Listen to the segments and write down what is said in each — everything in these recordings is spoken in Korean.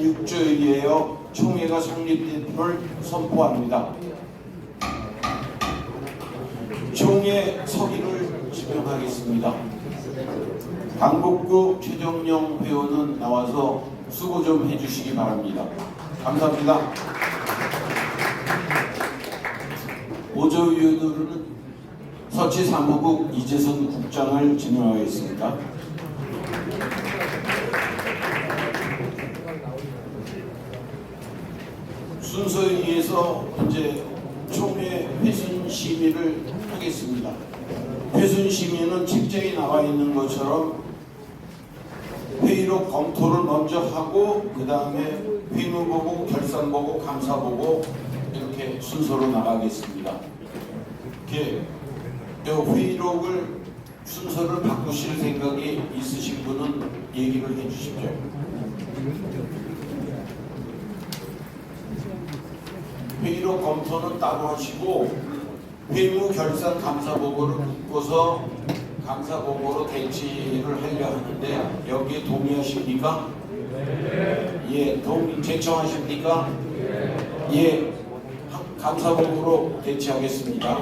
제6조에 의하여 총회가 성립됨을 선포합니다. 총회 서기를 지명하겠습니다. 강북구 최정영 회원은 나와서 수고 좀 해주시기 바랍니다. 감사합니다. 보조위원으로는 서치사무국 이재선 국장을 지명하겠습니다. 순서에 의해서 이제 총회 회순 심의를 하겠습니다. 회순 심의는 책자에 나와 있는 것처럼 회의록 검토를 먼저 하고 그 다음에 회무 보고 결산 보고 감사 보고 이렇게 순서로 나가겠습니다. 이렇게 회의록을 순서를 바꾸실 생각이 있으신 분은 얘기를 해주십시오. 회의록 검토는 따로 하시고 회무 결산 감사 보고를 묶어서 감사 보고로 대치를 하려 하는데 여기에 동의하십니까? 예, 제청하십니까? 예, 감사 보고로 대치하겠습니다.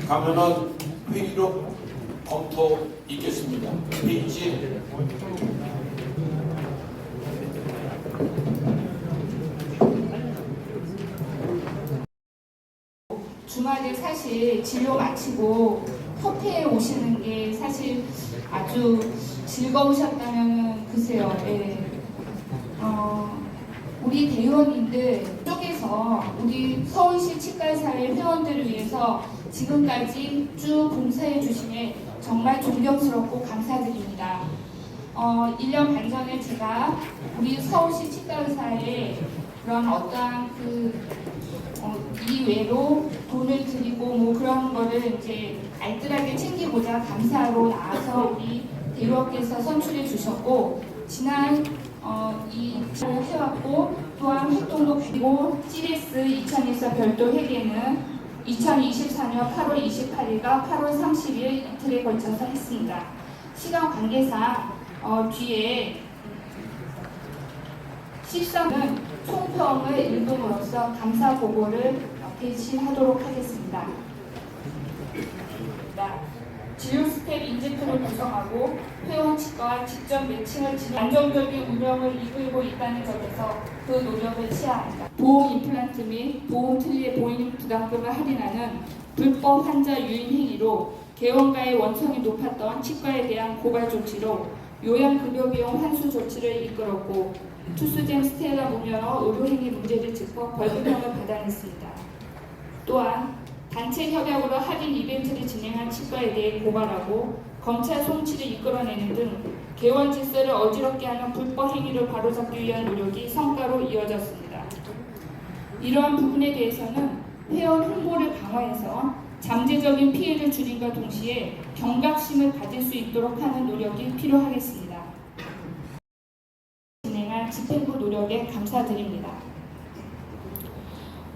가면은 회의록 검토 있겠습니다. 페이지 주말에 사실 진료 마치고 협회에 오시는 게 사실 아주 즐거우셨다면 글쎄요. 예. 우리 대의원님들 쪽에서 우리 서울시 치과의사회 회원들을 위해서 지금까지 쭉 봉사해 주심에 정말 존경스럽고 감사드립니다. 1년 반 전에 제가 우리 서울시 치과의사회 그런 어떠한 이외로 돈을 드리고 뭐 그런 거를 이제 알뜰하게 챙기고자 감사로 나와서 우리 대의원께서 선출해 주셨고 지난 이 해왔고 또한 활동도 그리고 GS 2024 별도 회계는 2024년 8월 28일과 8월 30일 이틀에 걸쳐서 했습니다. 시간 관계상 뒤에 13은 총평을 읽음으로써 감사 보고를 대신하도록 하겠습니다. 진료 스텝 인재표를 구성하고 회원 치과와 직접 매칭을 진행 안정적인 운영을 이끌고 있다는 점에서 그 노력을 치하합니다. 보험 임플란트 및 보험 틀리의 보임 부담금을 할인하는 불법 환자 유인 행위로 개원가의 원천이 높았던 치과에 대한 고발 조치로 요양급여 비용 환수 조치를 이끌었고 투수잼 스텔라 문여러 의료행위 문제를 짚어 벌금형을 받아냈습니다. 또한 단체 협약으로 할인 이벤트를 진행한 치과에 대해 고발하고 검찰 송치를 이끌어내는 등 개원 질서를 어지럽게 하는 불법 행위를 바로잡기 위한 노력이 성과로 이어졌습니다. 이러한 부분에 대해서는 회원 홍보를 강화해서 잠재적인 피해를 줄임과 동시에 경각심을 가질 수 있도록 하는 노력이 필요하겠습니다. 진행한 집행부 노력에 감사드립니다.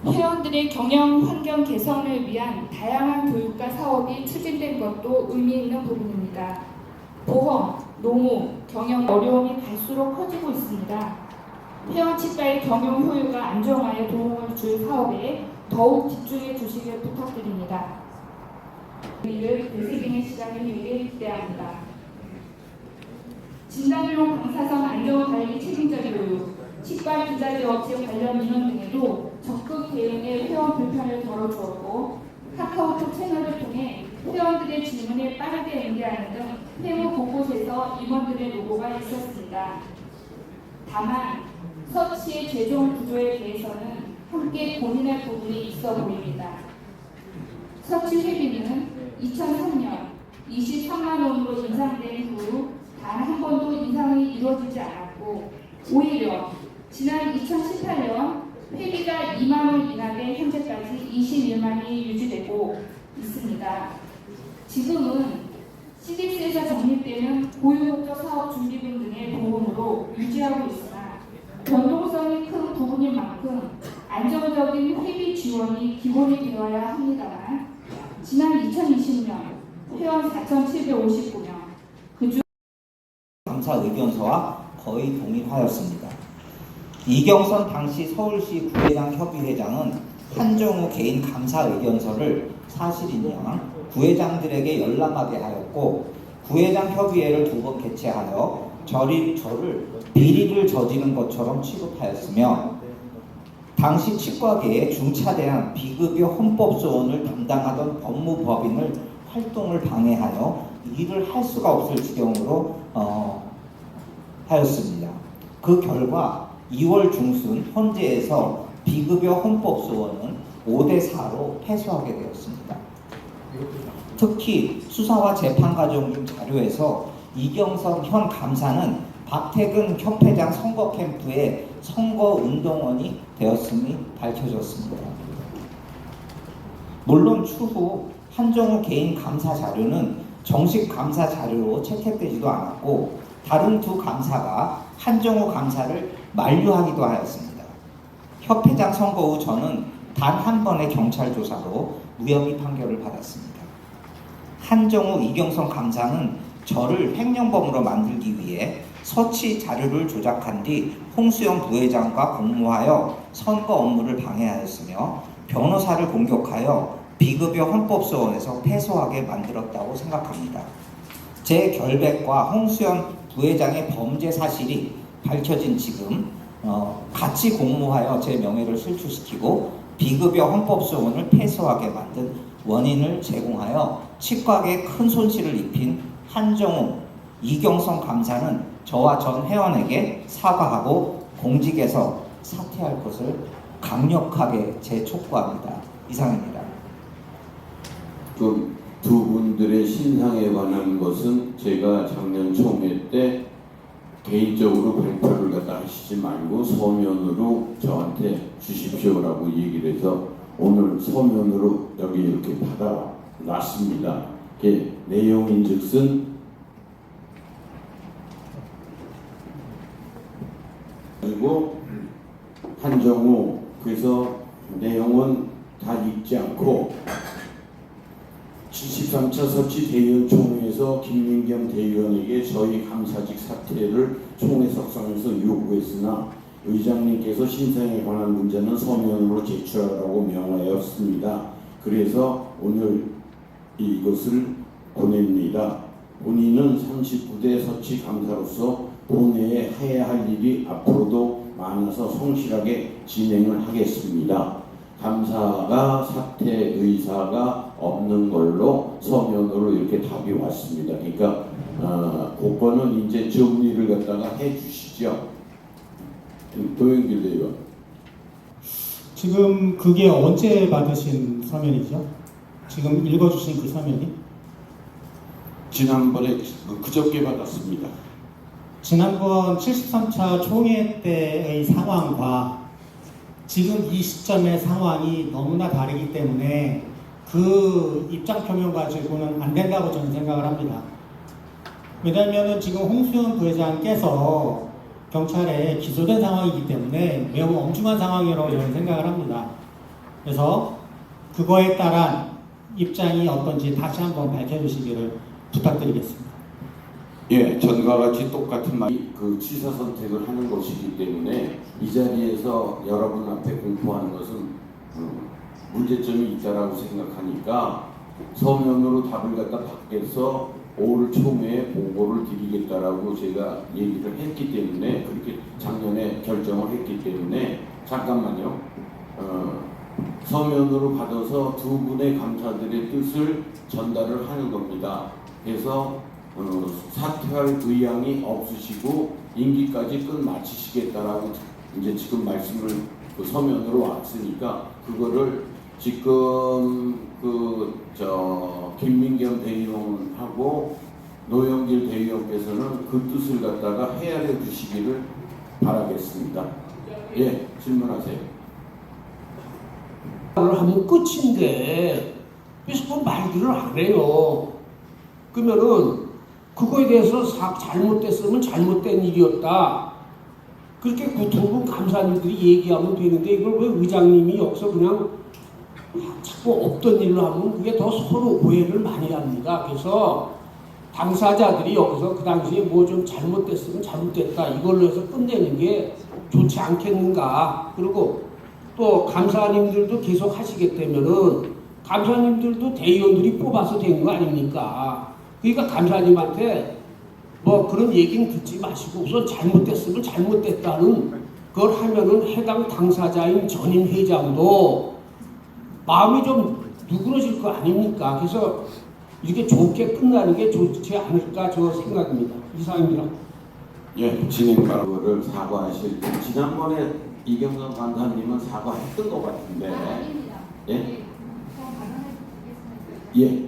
회원들의 경영 환경 개선을 위한 다양한 교육과 사업이 추진된 것도 의미 있는 부분입니다. 보험, 노무, 경영 어려움이 갈수록 커지고 있습니다. 회원 치과의 경영 효율과 안정화에 도움을 줄 사업에 더욱 집중해 주시길 부탁드립니다. 이를 되새기는 시간을 위대합니다. 진단비용 방사선 안전관리 책임자의 교육, 치과 비자재 업체 관련 인원 등에도 적극 대응해 회원 불편을 덜어주었고 카카오톡 채널을 통해 회원들의 질문에 빠르게 응대하는 등 회원 곳곳에서 임원들의 노고가 있었습니다. 다만 서치의 최종 구조에 대해서는 함께 고민할 부분이 있어 보입니다. 서치 회비는 2003년 23만 원으로 인상된 후 단 한 번도 인상이 이루어지지 않았고 오히려 지난 2018년 회비가 2만 원 이하에 현재까지 21만이 유지되고 있습니다. 지금은 CDX에서 적립되는 고유목적 사업 준비금 등의 도움으로 유지하고 있으나 변동성이 큰 부분인 만큼 안정적인 회비 지원이 기본이 되어야 합니다만 지난 2020년 회원 4,759명 그중 감사 의견서와 거의 동일하였습니다. 이경선 당시 서울시 구회장 협의회장은 한정우 개인 감사 의견서를 사실인양 구회장들에게 열람하게 하였고 구회장 협의회를 2번 개최하여 저를 비리를 저지른 것처럼 취급하였으며 당시 치과계에 중차대한 비급여 헌법소원을 담당하던 법무법인을 활동을 방해하여 일을 할 수가 없을 지경으로 하였습니다. 그 결과 2월 중순 헌재에서 비급여 헌법소원은 5대4로 패소하게 되었습니다. 특히 수사와 재판 과정 중 자료에서 이경선 현 감사는 박태근 협회장 선거 캠프의 선거운동원이 되었음이 밝혀졌습니다. 물론 추후 한정우 개인 감사 자료는 정식 감사 자료로 채택되지도 않았고 다른 두 감사가 한정우 감사를 만류하기도 하였습니다. 협회장 선거 후 저는 단 한 번의 경찰 조사로 무혐의 판결을 받았습니다. 한정우 이경선 감사는 저를 횡령범으로 만들기 위해 서치 자료를 조작한 뒤 홍수영 부회장과 공모하여 선거 업무를 방해하였으며 변호사를 공격하여 비급여 헌법소원에서 패소하게 만들었다고 생각합니다. 제 결백과 홍수영 부회장의 범죄 사실이 밝혀진 지금 같이 공모하여 제 명예를 실추시키고 비급여 헌법소원을 패소하게 만든 원인을 제공하여 치과계에 큰 손실을 입힌 한정우, 이경선 감사는 저와 전 회원에게 사과하고 공직에서 사퇴할 것을 강력하게 재촉구합니다. 이상입니다. 그 두 분들의 신상에 관한 것은 제가 작년 총회 때 개인적으로 발표를 갖다 하시지 말고 서면으로 저한테 주십시오라고 얘기를 해서 오늘 서면으로 여기 이렇게 받아놨습니다. 내용인즉슨 그리고 한정우 그래서 내용은 다 읽지 않고 73차 서치 대의원 총회에서 김민겸 대의원에게 저희 감사직 사퇴를 총회 석상에서 요구했으나 의장님께서 신상에 관한 문제는 서면으로 제출하라고 명하였습니다. 그래서 오늘 이것을 보냅니다. 본인은 39대 서치 감사로서 본회에 해야 할 일이 앞으로도 많아서 성실하게 진행을 하겠습니다. 감사가 사퇴 의사가 없는 걸로 서면으로 이렇게 답이 왔습니다. 그러니까 그거는 이제 정리를 갖다가 해주시죠. 도영길 대의원. 지금 그게 언제 받으신 서면이죠? 지금 읽어주신 그 서면이? 지난번에 그저께 받았습니다. 지난번 73차 총회 때의 상황과 지금 이 시점의 상황이 너무나 다르기 때문에 그 입장 표명 가지고는 안 된다고 저는 생각을 합니다. 왜냐하면 지금 홍수영 부회장께서 경찰에 기소된 상황이기 때문에 매우 엄중한 상황이라고 저는 생각을 합니다. 그래서 그거에 따른 입장이 어떤지 다시 한번 밝혀주시기를 부탁드리겠습니다. 예, 전과 같이 똑같은 그 취사 선택을 하는 것이기 때문에 이 자리에서 여러분 앞에 공포하는 것은 문제점이 있다라고 생각하니까 서면으로 답을 갖다 받겠어 올 총회에 보고를 드리겠다라고 제가 얘기를 했기 때문에 그렇게 작년에 결정을 했기 때문에 잠깐만요. 서면으로 받아서 두 분의 감사들의 뜻을 전달을 하는 겁니다. 그래서 사퇴할 의향이 없으시고 임기까지 끝 마치시겠다라고 이제 지금 말씀을 그 서면으로 왔으니까 그거를 지금 김민겸 대의원하고 노영길 대의원께서는 그 뜻을 갖다가 헤아려 주시기를 바라겠습니다. 예, 질문하세요. 하면 끝인데 왜 자꾸 말들을 안 해요? 그러면은 그거에 대해서 잘못됐으면 잘못된 일이었다. 그렇게 두 분 감사님들이 얘기하면 되는데 이걸 왜 의장님이 여기서 그냥 자꾸 없던 일로 하면 그게 더 서로 오해를 많이 합니다. 그래서 당사자들이 여기서 그 당시에 뭐 좀 잘못됐으면 잘못됐다 이걸로 해서 끝내는 게 좋지 않겠는가. 그리고 또 감사님들도 계속 하시겠다면은 감사님들도 대의원들이 뽑아서 된 거 아닙니까? 그러니까 감사님한테 뭐 그런 얘기는 듣지 마시고 우선 잘못됐으면 잘못됐다는 그걸 하면은 해당 당사자인 전임 회장도 마음이 좀 누그러질 거 아닙니까? 그래서 이렇게 좋게 끝나는 게 좋지 않을까 저 생각입니다. 이상입니다. 예, 진행자를 사과하실 때 지난번에 이경선 간사님은 사과했던 것 같은데. 아닙니다. 예? 저 발언해 예.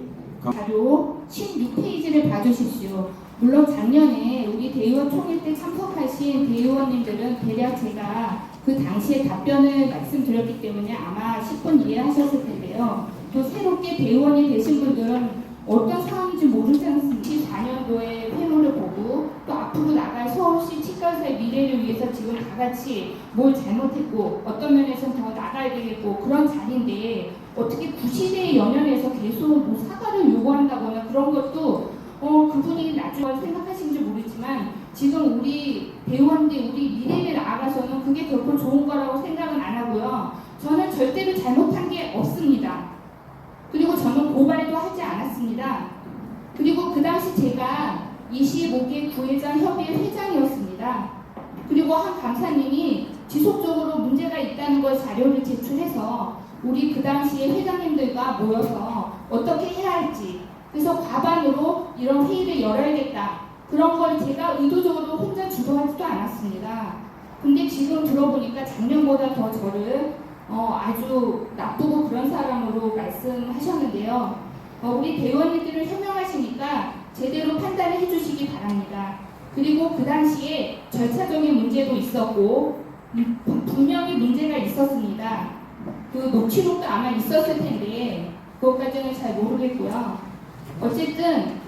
자료 16페이지를 봐주십시오. 물론 작년에 우리 대의원 총회 때 참석하신 대의원님들은 대략 제가 그 당시에 답변을 말씀드렸기 때문에 아마 10분 이해하셨을 텐데요. 또 새롭게 대의원이 되신 분들은 어떤 상황인지 모르지 않습니까? 24년도에 회모를 보고 또 앞으로 나갈 서울시 치과의사의 미래를 위해서 지금 다 같이 뭘 잘못했고 어떤 면에서는 더 나가야 되겠고 그런 자리인데 어떻게 구시대에 연연해서 계속 뭐 사과를 요구한다거나 그런 것도 그분이 나중에 생각하시는지 모르지만 지금 우리 대의원들이 우리 미래를 나아가서는 그게 결코 좋은 거라고 생각은 안 하고요. 저는 절대로 잘못한 게 없습니다. 그리고 저는 고발도 하지 않았습니다. 그리고 그 당시 제가 25개 구회장 협의회 회장이었습니다. 그리고 한 감사님이 지속적으로 문제가 있다는 걸 자료를 제출해서 우리 그 당시에 회장님들과 모여서 어떻게 해야 할지 그래서 과반으로 이런 회의를 열어야겠다. 그런 걸 제가 의도적으로 혼자 주도하지도 않았습니다. 근데 지금 들어보니까 작년보다 더 저를 아주 나쁘고 그런 사람으로 말씀하셨는데요. 우리 대의원님들을 현명하시니까 제대로 판단을 해주시기 바랍니다. 그리고 그 당시에 절차적인 문제도 있었고 분명히 문제가 있었습니다. 그 녹취록도 아마 있었을 텐데 그것까지는 잘 모르겠고요. 어쨌든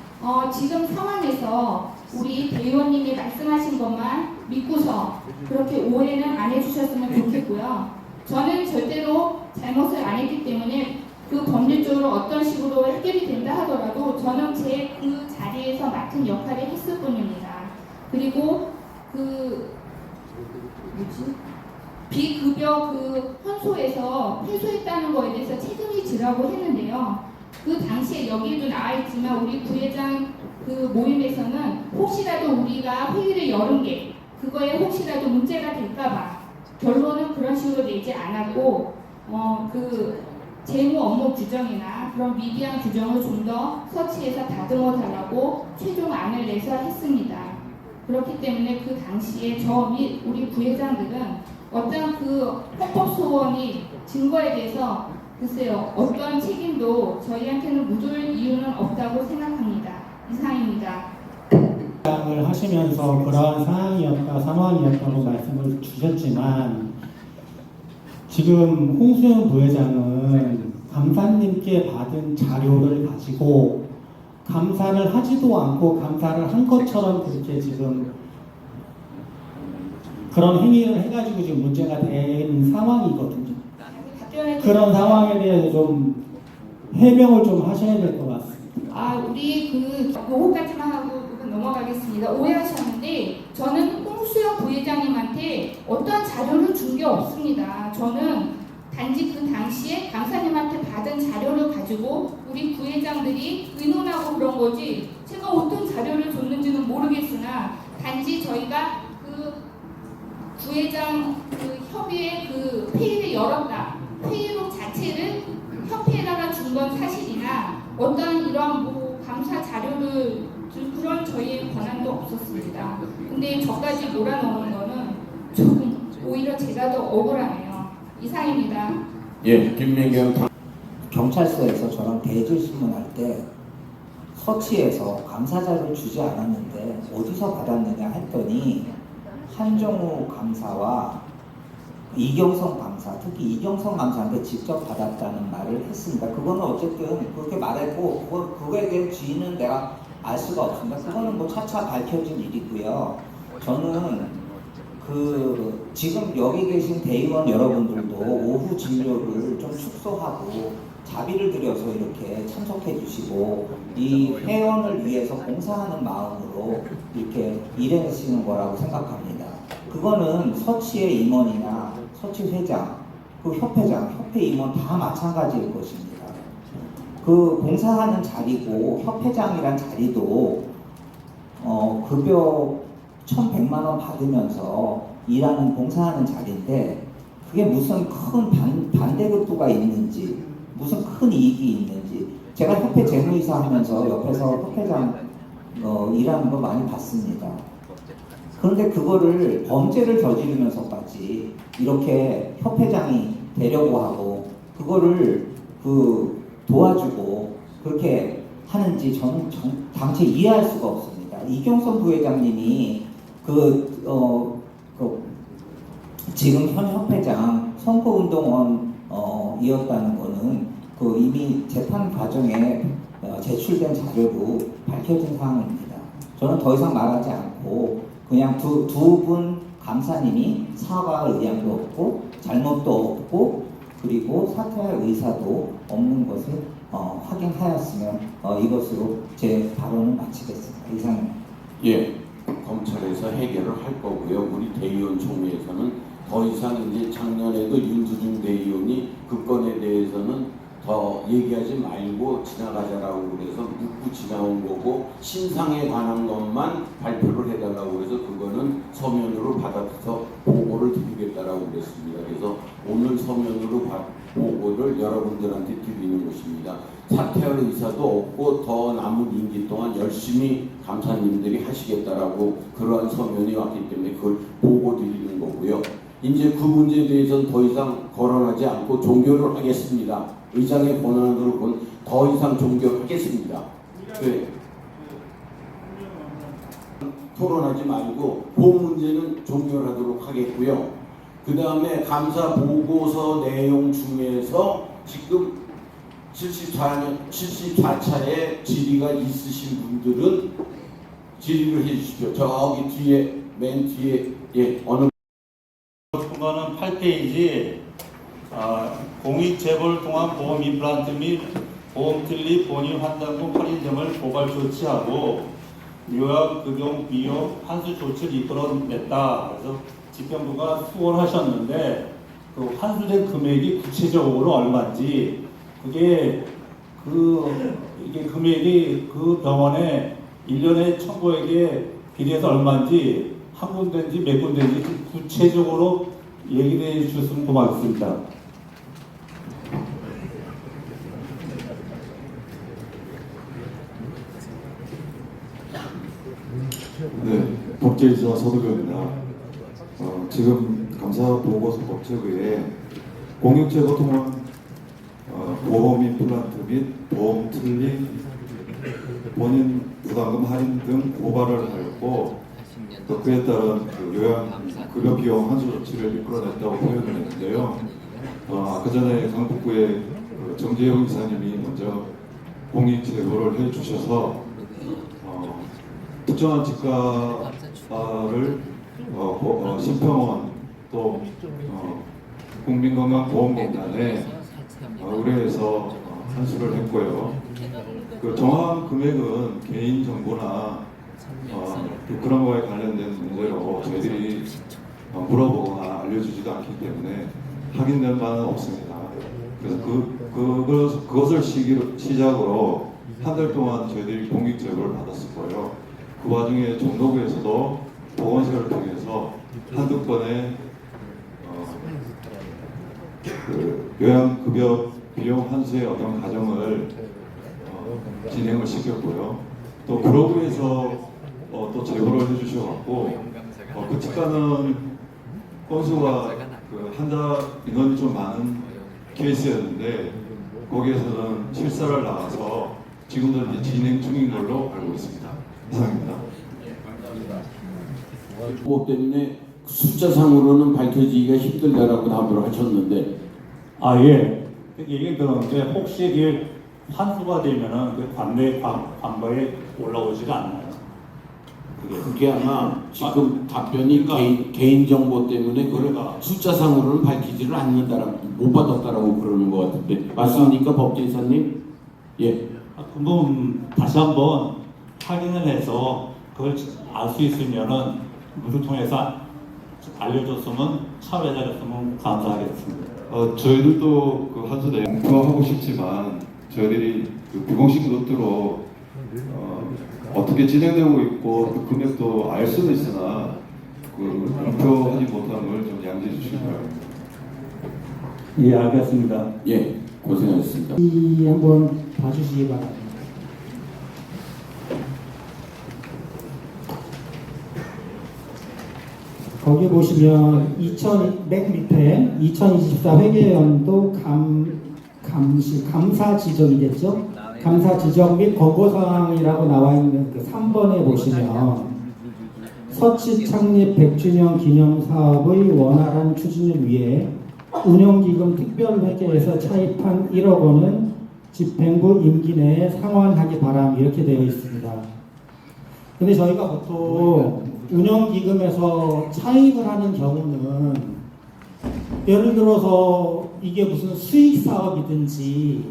지금 상황에서 우리 대의원님이 말씀하신 것만 믿고서 그렇게 오해는 안 해주셨으면 좋겠고요. 저는 절대로 잘못을 안 했기 때문에 그 법률적으로 어떤 식으로 해결이 된다 하더라도 저는 제 그 자리에서 맡은 역할을 했을 뿐입니다. 그리고 비급여 그 헌소에서 회수했다는 거에 대해서 책임이 지라고 했는데요. 그 당시에 여기에도 나와 있지만 우리 부회장 그 모임에서는 혹시라도 우리가 회의를 열은 게 그거에 혹시라도 문제가 될까봐 결론은 그런 식으로 내지 않았고 그 재무 업무 규정이나 그런 미비한 규정을 좀 더 서치해서 다듬어 달라고 최종 안을 내서 했습니다. 그렇기 때문에 그 당시에 저 및 우리 부회장들은 어떤 그 헌법 소원이 증거에 대해서 글쎄요 어떤 책임도 저희한테는 묻을 이유는 없다고 생각합니다. 이상입니다. 을 하시면서 그러한 상황이었다고 말씀을 주셨지만 지금 홍수연 부회장은 감사님께 받은 자료를 가지고 감사를 하지도 않고 감사를 한 것처럼 그렇게 지금 그런 행위를 해가지고 지금 문제가 된 상황이거든요. 그런 상황에 대해서 좀 해명을 좀 하셔야 될 것 같습니다. 우리 요거까지만 하고 넘어가겠습니다. 오해하셨는데 저는 홍수영 부회장님한테 어떠한 자료를 준 게 없습니다. 저는 단지 그 당시에 강사님한테 받은 자료를 가지고 우리 부회장들이 의논하고 그런 거지 제가 어떤 자료를 줬는지는 모르겠으나 단지 저희가 그 부회장 그 협의회 그 회의를 열었다. 회의록 자체를 협회에다가 준 건 사실이나 어떤 이런 뭐 감사 자료를 그런 저희의 권한도 없었습니다. 근데 저까지 몰아넣는 거는 조금 오히려 제가 더 억울하네요. 이상입니다. 예, 김민경 경찰서에서 저랑 대질신문 할 때 서치에서 감사자를 주지 않았는데 어디서 받았느냐 했더니 한정우 감사와 이경성 감사, 특히 이경성 감사한테 직접 받았다는 말을 했습니다. 그거는 어쨌든 그렇게 말했고 그거에 대한 주인은 내가 알 수가 없습니다. 그거는 뭐 차차 밝혀진 일이고요. 저는 지금 여기 계신 대의원 여러분들도 오후 진료를 좀 축소하고 자비를 들여서 이렇게 참석해 주시고 이 회원을 위해서 봉사하는 마음으로 이렇게 일하시는 거라고 생각합니다. 그거는 서치의 임원이나 서치 회장, 그 협회장, 협회 임원 다 마찬가지일 것입니다. 그 봉사하는 자리고 협회장이란 자리도 급여 1,100만 원 받으면서 일하는 봉사하는 자리인데 그게 무슨 큰 반대급부가 있는지 무슨 큰 이익이 있는지 제가 협회 재무이사 하면서 옆에서 협회장 일하는 거 많이 봤습니다. 그런데 그거를 범죄를 저지르면서까지 이렇게 협회장이 되려고 하고 그거를 도와주고 그렇게 하는지 저는 당체 이해할 수가 없습니다. 이경선 부회장님이 지금 현 협회장 선거운동원 이었다는 거는 이미 재판 과정에 제출된 자료로 밝혀진 사항입니다. 저는 더 이상 말하지 않고 그냥 두 분 감사님이 사과할 의향도 없고 잘못도 없고 그리고 사퇴할 의사도 없는 것을 확인하였으면 이것으로 제 발언을 마치겠습니다. 이상입니다. 예, 검찰에서 해결을 할 거고요. 우리 대의원 총회에서는 더 이상 이제 작년에도 윤두중 대의원이 그 건에 대해서는 더 얘기하지 말고 지나가자라고 그래서 묻고 지나온 거고 신상에 관한 것만 발표를 해달라고 그래서 그거는 서면으로 받아서 보고를 드리겠다라고 그랬습니다. 그래서 오늘 서면으로 보고를 여러분들한테 드리는 것입니다. 사퇴할 의사도 없고 더 남은 임기 동안 열심히 감사님들이 하시겠다라고 그러한 서면이 왔기 때문에 그걸 보고 드리는 거고요. 이제 그 문제에 대해서는 더 이상 거론하지 않고 종결을 하겠습니다. 의장의 권한으로 더 이상 종결하겠습니다. 네. 토론하지 말고 그 문제는 종결하도록 하겠고요. 그 다음에 감사 보고서 내용 중에서 지금 74차에 질의가 있으신 분들은 질의를 해주십시오. 저기 뒤에 맨 뒤에 어느 통과는 8페이지 공익재벌 통한 보험 임플란트 및 보험 틀리 본인 환단금 할인 등을 고발 조치하고 요양 급용 비용 환수 조치를 이끌어냈다. 그래서 집행부가 수원하셨는데 그 환수된 금액이 구체적으로 얼마인지 이게 금액이 그 병원에 1년에 청구액에 비례해서 얼마인지 한 군데인지 몇 군데인지 구체적으로 얘기를 해주셨으면 고맙습니다. 네, 법제이사 서두교입니다. 지금 감사 보고서 법제부에 공익재고 통한 보험 임플란트 및 보험 틀림 본인 부담금 할인 등 고발을 하였고 또 그에 따른 요양 급여 비용 환수 조치를 이끌어냈다고 표현을 했는데요. 아까 전에 강북구의 정재영 이사님이 먼저 공익 제보를 해주셔서 특정한 직가를 심평원 또 국민건강보험공단에 의뢰해서 환수를 했고요. 그 정확한 금액은 개인 정보나 그런 거에 관련된 문제로 저희들이 물어보거나 알려주지도 않기 때문에 확인된 바는 없습니다. 그래서 그것을 시작으로 한 달 동안 저희들이 공익 제보를 받았을 거예요. 그 와중에 종로구에서도 보건소를 통해서 한두 번의 요양급여 비용 환수의 어떤 과정을 진행을 시켰고요. 또 그로브에서 또 제보를 해주셔갖고 그 직가는 건수가 환자 인원이 좀 많은 케이스였는데 거기에서는 실사를 나와서 지금도 이제 진행 중인 걸로 알고 있습니다. 이상입니다. 그것 때문에 숫자상으로는 밝혀지기가 힘들다라고 답을 하셨는데 예. 얘기 들었는데 혹시 이게 환수가 되면은 그 관내에 올라오지가 않나요? 그게 아마 지금 답변이 개인 정보 때문에 그걸 숫자상으로는 밝히지를 않는다라고 못 받았다라고 그러는 것 같은데 맞습니까, 법제이사님? 예. 그럼 다시 한번 확인을 해서 그걸 알 수 있으면은 문을 통해서 알려줬으면 참여해줬으면 감사하겠습니다. 저희들도 그 한수 내용 공표하고 싶지만 저희들이 그 비공식 루트로 어떻게 진행되고 있고 그 금액도 알 수는 있으나 그 공표하지 못한 걸 좀 양지해 주시기 바랍니다. 예, 알겠습니다. 예, 고생하셨습니다. 이 한번 봐주시기 바랍니다. 거기 보시면 맨 밑에 2024 회계연도 감사 지정이겠죠? 감사 지정 및 권고사항이라고 나와 있는 그 3번에 보시면 서치 창립 100주년 기념 사업의 원활한 추진을 위해 운영기금 특별회계에서 차입한 1억 원은 집행부 임기 내에 상환하기 바람 이렇게 되어 있습니다. 근데 저희가 보통 운영기금에서 차입을 하는 경우는 예를 들어서 이게 무슨 수익 사업이든지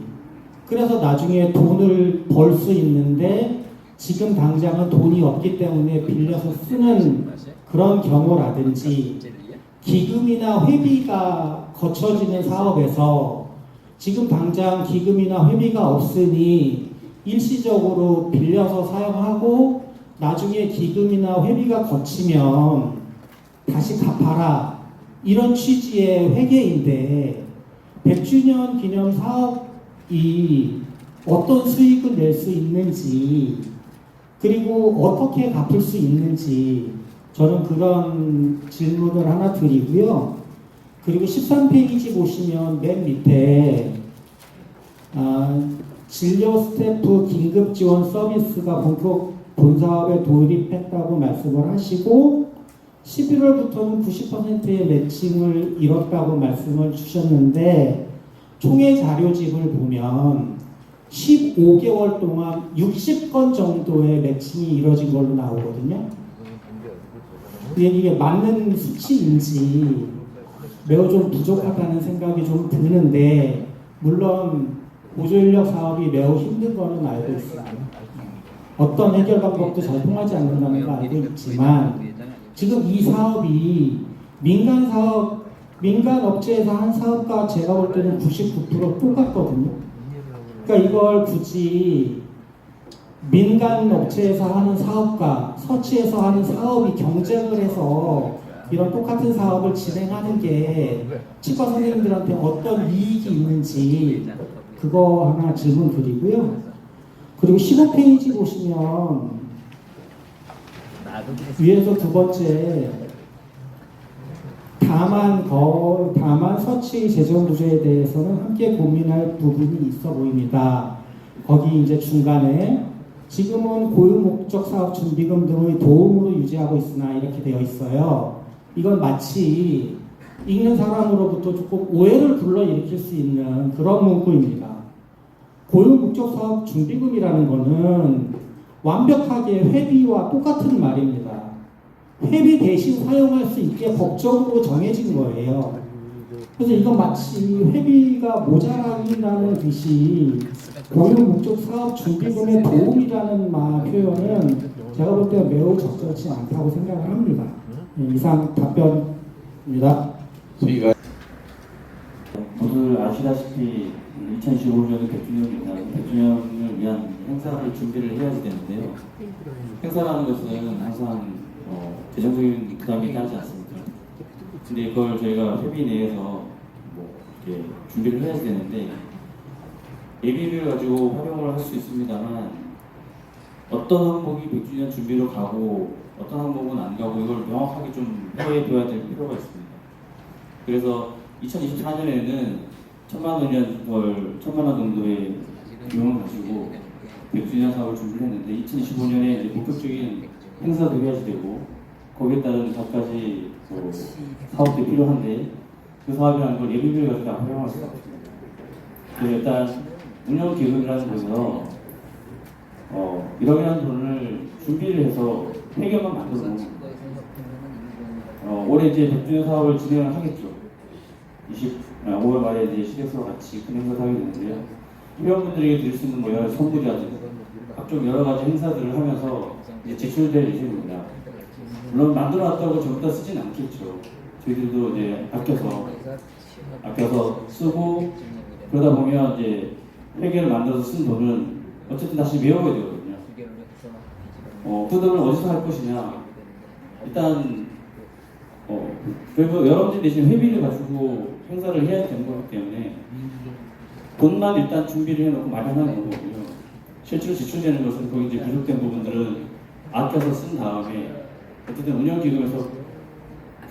그래서 나중에 돈을 벌 수 있는데 지금 당장은 돈이 없기 때문에 빌려서 쓰는 그런 경우라든지 기금이나 회비가 거쳐지는 사업에서 지금 당장 기금이나 회비가 없으니 일시적으로 빌려서 사용하고 나중에 기금이나 회비가 거치면 다시 갚아라 이런 취지의 회계인데 100주년 기념 사업이 어떤 수익을 낼 수 있는지 그리고 어떻게 갚을 수 있는지 저는 그런 질문을 하나 드리고요. 그리고 13페이지 보시면 맨 밑에 진료 스태프 긴급 지원 서비스가 본 사업에 돌입했다고 말씀을 하시고 11월부터는 90%의 매칭을 이뤘다고 말씀을 주셨는데 총회 자료집을 보면 15개월 동안 60건 정도의 매칭이 이뤄진 걸로 나오거든요. 이게 맞는 수치인지 매우 좀 부족하다는 생각이 좀 드는데 물론 보조인력 사업이 매우 힘든 거는 알고 있습니다. 어떤 해결 방법도 잘 통하지 않는다는 걸 알고 있지만 지금 이 사업이 민간 업체에서 한 사업과 제가 볼 때는 99% 똑같거든요. 그러니까 이걸 굳이 민간 업체에서 하는 사업과 서치에서 하는 사업이 경쟁을 해서 이런 똑같은 사업을 진행하는 게 치과 선생님들한테 어떤 이익이 있는지 그거 하나 질문 드리고요. 그리고 15페이지 보시면 위에서 두 번째 다만 서치 재정 구조에 대해서는 함께 고민할 부분이 있어 보입니다. 거기 이제 중간에 지금은 고유 목적 사업 준비금 등의 도움으로 유지하고 있으나 이렇게 되어 있어요. 이건 마치 읽는 사람으로부터 조금 오해를 불러일으킬 수 있는 그런 문구입니다. 고유 목적 사업 준비금이라는 거는 완벽하게 회비와 똑같은 말입니다. 회비 대신 사용할 수 있게 법적으로 정해진 거예요. 그래서 이건 마치 회비가 모자라기라는 듯이 고유 목적 사업 준비금의 도움이라는 표현은 제가 볼 때 매우 적절치 않다고 생각을 합니다. 이상 답변입니다. 모두 아시다시피 2015년은 100주년을 위한 행사를 준비를 해야지 되는데요. 행사라는 것은 항상 재정적인 부담이 따르지 않습니까? 근데 이걸 저희가 회비 내에서 이렇게 준비를 해야지 되는데 예비비를 가지고 활용을 할 수 있습니다만 어떤 항목이 100주년 준비로 가고 어떤 항목은 안 가고 이걸 명확하게 좀 표해둬야 될 필요가 있습니다. 그래서 2024년에는 1,000만 원 정도의 비용을 가지고 100주년 사업을 준비를 했는데 2025년에 이제 본격적인 행사도 해야지 되고 거기에 따른 각가지 사업들이 필요한데 그 사업이라는 걸 예비비를 가지고 활용할 수가 없습니다. 그래서 일단 운영기금이라는 곳에서 이러한 돈을 준비를 해서 해결만 만들고 올해 이제 100주년 사업을 진행을 하겠죠. 5월 말에 이제 시댁과 같이 큰 행사를 하게 되는데요. 회원분들에게 드릴 수 있는 뭐 여러 선물이라든지 각종 여러 가지 행사들을 하면서 이제 제출될 예정입니다. 물론 만들어놨다고 전부 다 쓰진 않겠죠. 저희들도 이제 아껴서 쓰고 그러다 보면 이제 회계를 만들어서 쓴 돈은 어쨌든 다시 메워야 되거든요. 그 돈을 어디서 할 것이냐? 일단 그리고 여러분들이 대신 회비를 가지고 행사를 해야 되는 거기 때문에 돈만 일단 준비를 해놓고 마련하는 거고요. 실제로 지출되는 것은 거기 이제 부족된 부분들은 아껴서 쓴 다음에 어쨌든 운영기금에서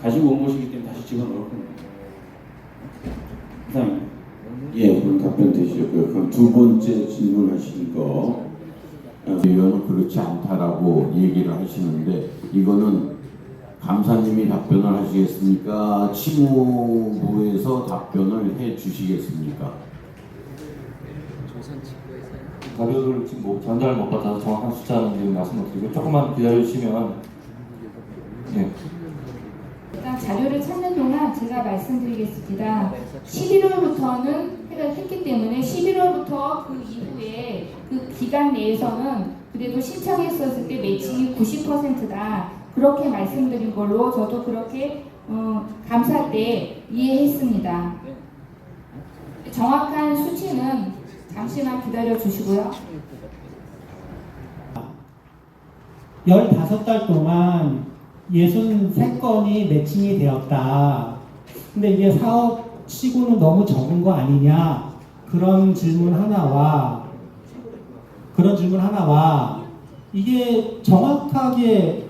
가지고 온 것이기 때문에 다시 집어넣을 겁니다. 이상입니다. 예, 그럼 답변 되셨고요. 그럼 두 번째 질문하신 거, 의원은 그렇지 않다라고 얘기를 하시는데, 이거는 감사님이 답변을 하시겠습니까? 치무부에서 답변을 해 주시겠습니까? 자료를 지금 전달 못 받아서 정확한 숫자는 지금 말씀 못 드리고 조금만 기다려주시면. 네. 일단 자료를 찾는 동안 제가 말씀드리겠습니다. 11월부터는 했기 때문에 11월부터 그 이후에 그 기간 내에서는 그래도 신청했었을 때 매칭이 90%다. 그렇게 말씀드린 걸로 저도 그렇게 감사 때 이해했습니다. 정확한 수치는 잠시만 기다려 주시고요. 15달 동안 63건이 매칭이 되었다. 근데 이게 사업 치고는 너무 적은 거 아니냐? 그런 질문 하나와 이게 정확하게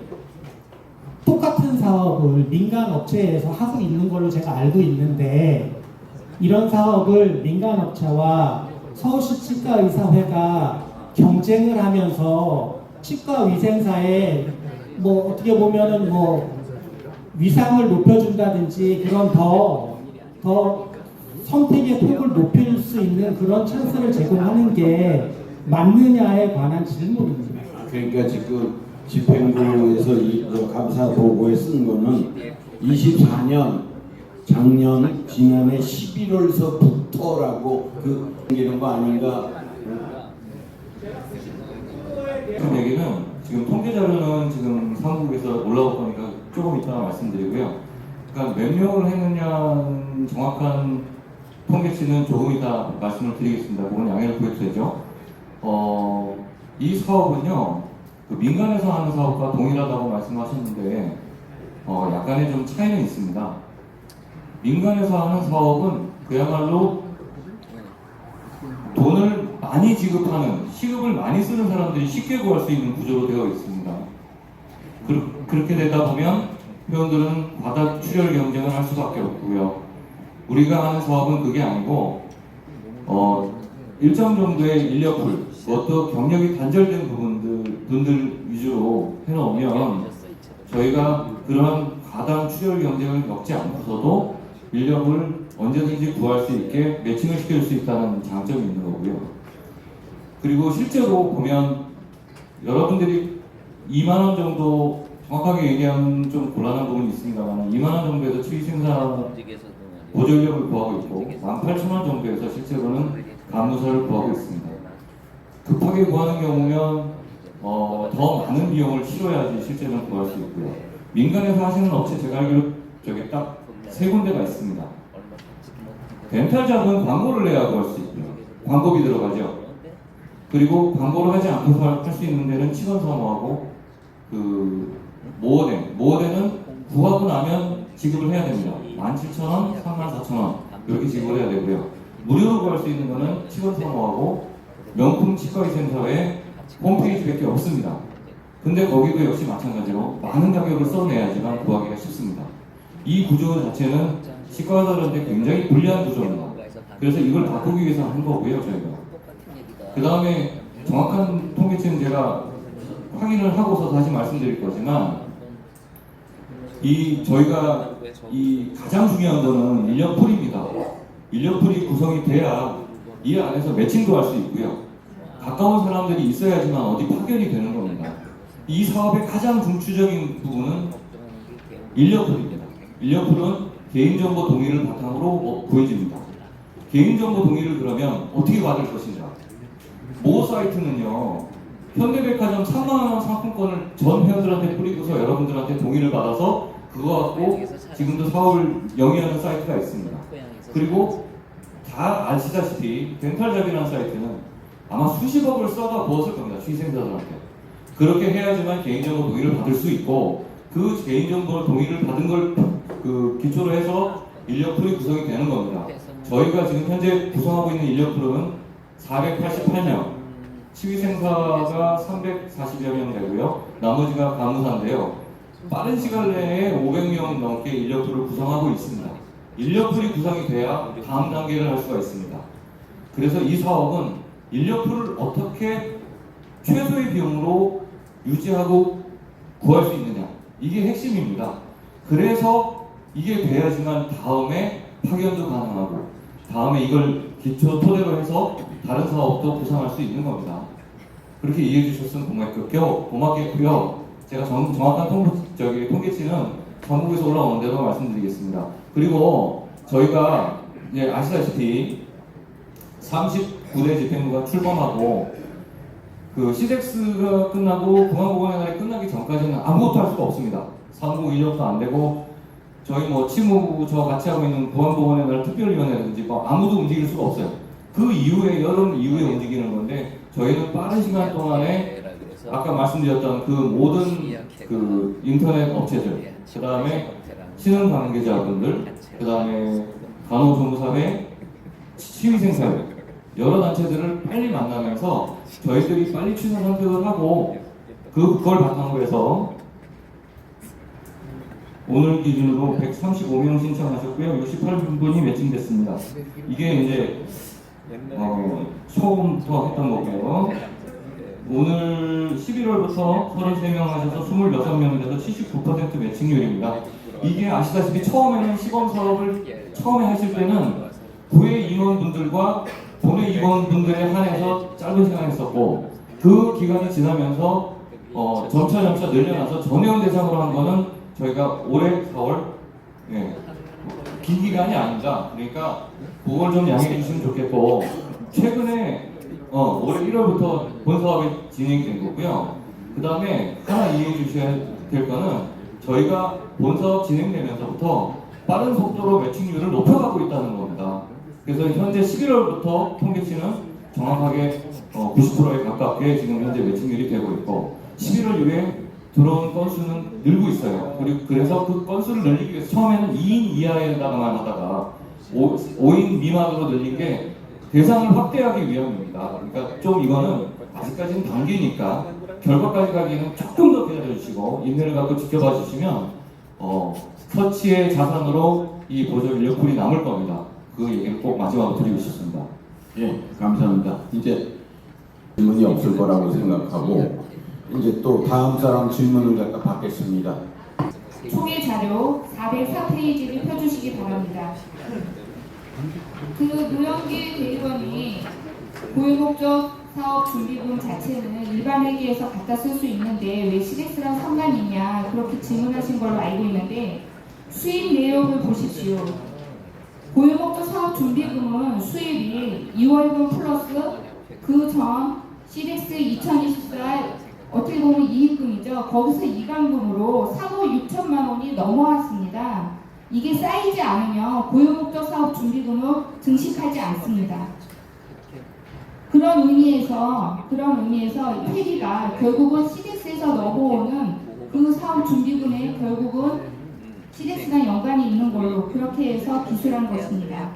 똑같은 사업을 민간 업체에서 하고 있는 걸로 제가 알고 있는데 이런 사업을 민간 업체와 서울시 치과의사회가 경쟁을 하면서 치과위생사에 뭐 어떻게 보면은 뭐 위상을 높여준다든지 그런 더 선택의 폭을 높일 수 있는 그런 찬스를 제공하는 게 맞느냐에 관한 질문입니다. 그러니까 지금 집행부에서 이 감사 보고에 쓴 거는 24년 지난해 11월서부터라고 이런 거 아닌가? 그 얘기는 지금 통계 자료는 지금 사무국에서 올라올 거니까 조금 이따가 말씀드리고요. 그러니까 몇 명을 했느냐 정확한 통계치는 조금 이따 말씀을 드리겠습니다. 그건 양해를 구해도 되죠. 이 사업은요, 그 민간에서 하는 사업과 동일하다고 말씀하셨는데 약간의 좀 차이는 있습니다. 민간에서 하는 사업은 그야말로 돈을 많이 지급하는, 시급을 많이 쓰는 사람들이 쉽게 구할 수 있는 구조로 되어 있습니다. 그렇게 되다 보면 회원들은 과다 출혈 경쟁을 할 수밖에 없고요. 우리가 하는 사업은 그게 아니고 일정 정도의 인력풀, 그것도 경력이 단절된 분들 위주로 해놓으면 저희가 그런 과다한 출혈 경쟁을 겪지 않고서도 인력을 언제든지 구할 수 있게 매칭을 시킬 수 있다는 장점이 있는 거고요. 그리고 실제로 보면 여러분들이 2만 원 정도, 정확하게 얘기하면 좀 곤란한 부분이 있습니다만 2만 원 정도에서 치위생사 보조인력을 구하고 있고 18,000원 정도에서 실제로는 간호사를 구하고 있습니다. 급하게 구하는 경우면 더 많은 비용을 치러야지 실제로는 구할 수 있고요. 민간에서 하시는 업체 제가 알기로 저기 딱 3군데가 있습니다. 덴탈잡은 광고를 내야 구할 수 있고요. 광고비 들어가죠. 그리고 광고를 하지 않고 할 수 있는 데는 치건사무하고 그 모어덴은 구하고 나면 지급을 해야 됩니다. 17,000원, 34,000원 이렇게 지급을 해야 되고요. 무료로 구할 수 있는 거는 치건사무하고 명품 치과위생사의 홈페이지밖에 없습니다. 근데 거기도 역시 마찬가지로 많은 가격을 써내야지만 구하기가 쉽습니다. 이 구조 자체는 치과의사들한테 굉장히 불리한 구조입니다. 그래서 이걸 바꾸기 위해서 한 거고요, 저희가. 그 다음에 정확한 통계치는 제가 확인을 하고서 다시 말씀드릴 거지만 저희가 가장 중요한 거는 인력풀입니다. 인력풀이 구성이 돼야 이 안에서 매칭도 할 수 있고요. 가까운 사람들이 있어야지만 어디 파견이 되는 겁니다. 이 사업의 가장 중추적인 부분은 인력풀입니다. 인력풀은 개인정보 동의를 바탕으로 구해집니다. 개인정보 동의를 그러면 어떻게 받을 것인가? 모 사이트는요, 현대백화점 3만 원 상품권을 전 회원들한테 뿌리고서 여러분들한테 동의를 받아서 그거 갖고 지금도 사업을 영위하는 사이트가 있습니다. 그리고 다 아시다시피 덴탈잡이라는 사이트는 아마 수십억을 쏟아 부었을 겁니다. 취생자들한테. 그렇게 해야지만 개인정보 동의를 받을 수 있고, 그 개인정보 동의를 받은 걸 그 기초로 해서 인력풀이 구성이 되는 겁니다. 저희가 지금 현재 구성하고 있는 인력풀은 488명, 취위생사가 340여 명 되고요. 나머지가 간호사인데요. 빠른 시간 내에 500명 넘게 인력풀을 구성하고 있습니다. 인력풀이 구성이 돼야 다음 단계를 할 수가 있습니다. 그래서 이 사업은 인력풀을 어떻게 최소의 비용으로 유지하고 구할 수 있느냐, 이게 핵심입니다. 그래서 이게 돼야지만 다음에 파견도 가능하고, 다음에 이걸 기초 토대로 해서 다른 사업도 구상할 수 있는 겁니다. 그렇게 이해해 주셨으면 고맙겠고요. 제가 정확한 통계치는 전국에서 올라오는 대로 말씀드리겠습니다. 그리고 저희가 이제 아시다시피 39대 집행부가 출범하고 그 시덱스가 끝나고 공항보건의 날이 끝나기 전까지는 아무것도 할 수가 없습니다. 사무국 인력도 안 되고, 저희 뭐 치무부 저 같이 하고 있는 보안보건의 날 특별위원회라든지 뭐 아무도 움직일 수가 없어요. 그 이후에, 여름 이후에 움직이는 건데, 저희는 빠른 시간 동안에 아까 말씀드렸던 그 모든 그 인터넷 업체들, 그 다음에 신흥 관계자분들, 그 다음에 간호조무사회, 취위생사회, 여러 단체들을 빨리 만나면서 저희들이 빨리 취사 선택을 하고, 그걸 바탕으로 해서 오늘 기준으로 135명 신청하셨고요. 68분이 매칭됐습니다. 이게 이제 처음부터 했던 거고요. 오늘 11월부터 33명 하셔서 26명 돼서 79% 매칭률입니다. 이게 아시다시피 처음에는 시범 사업을 처음에 하실 때는 구회 임원분들과 본회 임원분들에 한해서 짧은 시간 했었고, 그 기간이 지나면서 점차 늘려나서 전회원 대상으로 한 거는 저희가 올해 4월, 긴 기간이 아닙니다. 그러니까 그걸 좀 양해해 주시면 좋겠고, 최근에 올해 1월부터 본 사업이 진행된 거고요. 그 다음에 하나 이해해 주셔야 될 거는, 저희가 본 사업 진행되면서부터 빠른 속도로 매칭률을 높여가고 있다는 겁니다. 그래서 현재 11월부터 통계치는 정확하게 90%에 가깝게 지금 현재 매칭률이 되고 있고, 11월 이후에 들어온 건수는 늘고 있어요. 그리고 그래서 그 건수를 늘리기 위해서 처음에는 2인 이하에다가만 하다가 5인 미만으로 늘린 게 대상을 확대하기 위함입니다. 그러니까 좀 이거는 아직까지는 단계니까 결과까지 가기에는 조금 더 기다려주시고 인내를 갖고 지켜봐 주시면 서치의 자산으로 이 보조 인력풀이 남을 겁니다. 그 얘기를 꼭 마지막으로 드리고 싶습니다. 예, 감사합니다. 이제 질문이 없을 거라고 생각하고, 이제 또 다음 사람 질문을 갖다 받겠습니다. 총회 자료 404페이지를 펴주시기 바랍니다. 그 노영길 대의원이 고유목적 사업 준비금 자체는 일반 회계에서 갖다 쓸 수 있는데 왜 시덱스랑 상관이냐, 그렇게 질문하신 걸로 알고 있는데, 수입 내역을 보십시오. 고유목적 사업 준비금은 수입이 2월분 플러스 그 전 시덱스 2024 어떻게 보면 이익금이죠. 거기서 이간금으로 사고 6천만 원이 넘어왔습니다. 이게 쌓이지 않으면 고유목적 사업 준비금을 증식하지 않습니다. 그런 의미에서 회비가 결국은 시덱스에서 넘어오는 그 사업 준비금에 결국은 시덱스랑 연관이 있는 걸로 그렇게 해서 기술한 것입니다.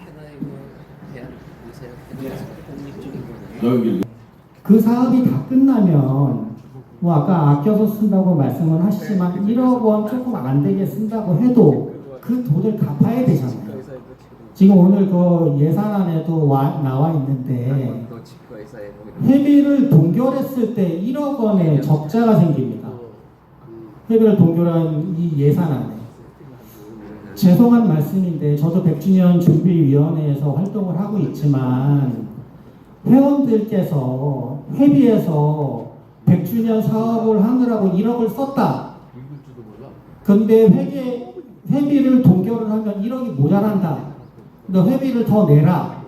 그 사업이 다 끝나면 뭐 아까 아껴서 쓴다고 말씀을 하시지만 1억 원 조금 안 되게 쓴다고 해도 그 돈을 갚아야 되잖아요. 지금 오늘 그 예산안에도 나와 있는데 회비를 동결했을 때 1억 원의 적자가 생깁니다. 회비를 동결한 이 예산안에. 죄송한 말씀인데 저도 100주년 준비위원회에서 활동을 하고 있지만 회원들께서 회비에서 100주년 사업을 하느라고 1억을 썼다. 근데 회비를 동결을 하면 1억이 모자란다. 너 회비를 더 내라.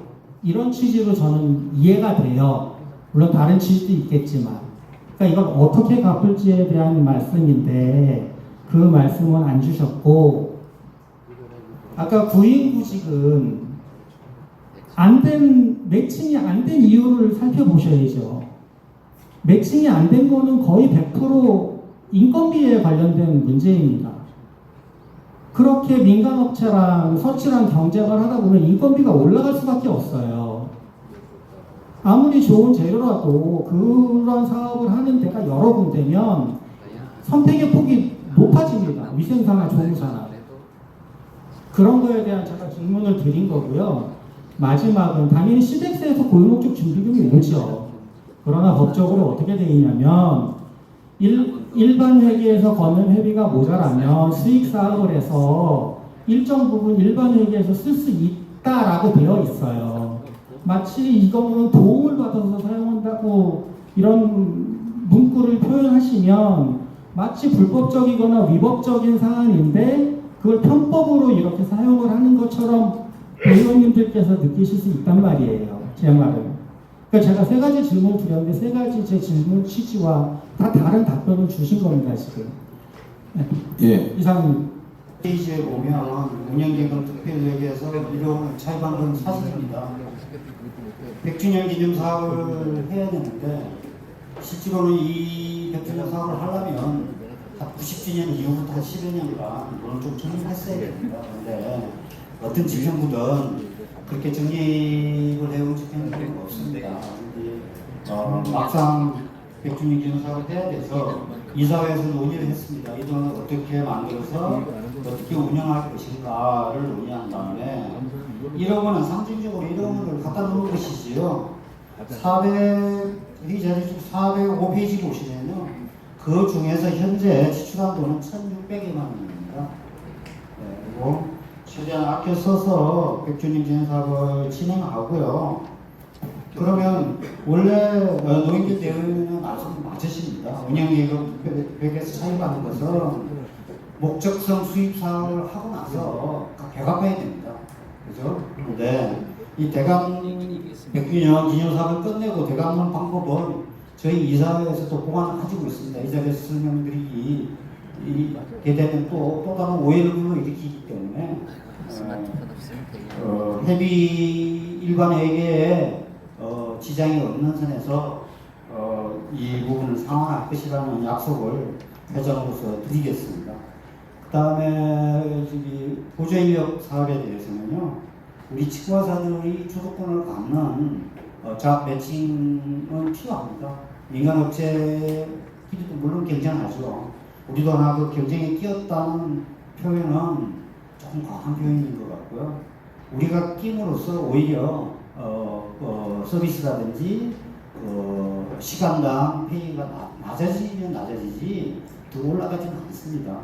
이런 취지로 저는 이해가 돼요. 물론 다른 취지도 있겠지만. 그러니까 이걸 어떻게 갚을지에 대한 말씀인데 그 말씀은 안 주셨고, 아까 구인구직은 매칭이 안 된 이유를 살펴보셔야죠. 매칭이 안 된 거는 거의 100% 인건비에 관련된 문제입니다. 그렇게 민간업체랑 서치랑 경쟁을 하다 보면 인건비가 올라갈 수밖에 없어요. 아무리 좋은 재료라도 그런 사업을 하는 데가 여러 군데면 선택의 폭이 높아집니다. 위생사나 조무사나. 그런 거에 대한 제가 질문을 드린 거고요. 마지막은 당연히 시덱스에서 고유목적 준비금이 오죠. 그러나 법적으로 어떻게 되어 있냐면 일반 회계에서 걷는 회비가 모자라면 수익 사업을 해서 일정 부분 일반 회계에서 쓸 수 있다라고 되어 있어요. 마치 이거는 도움을 받아서 사용한다고 이런 문구를 표현하시면 마치 불법적이거나 위법적인 사안인데 그걸 편법으로 이렇게 사용을 하는 것처럼 의원님들께서 느끼실 수 있단 말이에요. 제 말은. 그러니까 제가 세 가지 질문을 드렸는데 세 가지 제 질문 취지와 다 다른 답변을 주신 겁니다, 지금. 네. 예. 이상입니다. 페이지에 보면 운영기금 특별회계에서 이런 차입한 건 사실입니다. 100주년 기념 사업을 해야 되는데 실제로는 이 100주년 사업을 하려면 한 90주년 이후부터 한 10여 년간 돈을 좀 정립했어야 됩니다. 그런데 어떤 지정부든 그렇게 정립을 해온 집행부는 없습니다. 막상 100주년 기념 사업을 해야 돼서 이사회에서 논의를 했습니다. 이 돈을 어떻게 만들어서 어떻게 운영할 것인가를 논의한 다음에 1억 원은 상징적으로 1억 원을 갖다 놓은 것이지요. 405페이지 보시면요. 그 중에서 현재 지출한 돈은 1,600여만 원입니다. 그리고 최대한 아껴 써서 100주년 기념 사업을 진행하고요. 그러면 원래 노인계 대의는 맞으십니다. 운영기금 획에서 차입하는 것은 목적성 수입 사업을 하고 나서 개각해야 됩니다. 그죠? 근데 이 대강 100주년 기념 사업을 끝내고 대강하는 방법은 저희 이사회에서도 보관을 가지고 있습니다. 이 자리에서 설명드리기 되면 또 다른 오해를 불러일으키기 때문에 회비 일반 회계에 지장이 없는 선에서 이 부분을 상환할 것이라는 약속을 회장으로서 드리겠습니다. 그 다음에 보조인력 사업에 대해서는요, 우리 치과사들의 주도권을 갖는 자업 매칭은 필요합니다. 민간업체끼리도 물론 경쟁하죠. 우리도 하나 그 경쟁에 끼었다는 표현은 조금 과한 표현인 것 같고요. 우리가 끼므로써 오히려 서비스라든지 시간당 페이가 낮아지면 낮아지지 더 올라가지는 않습니다.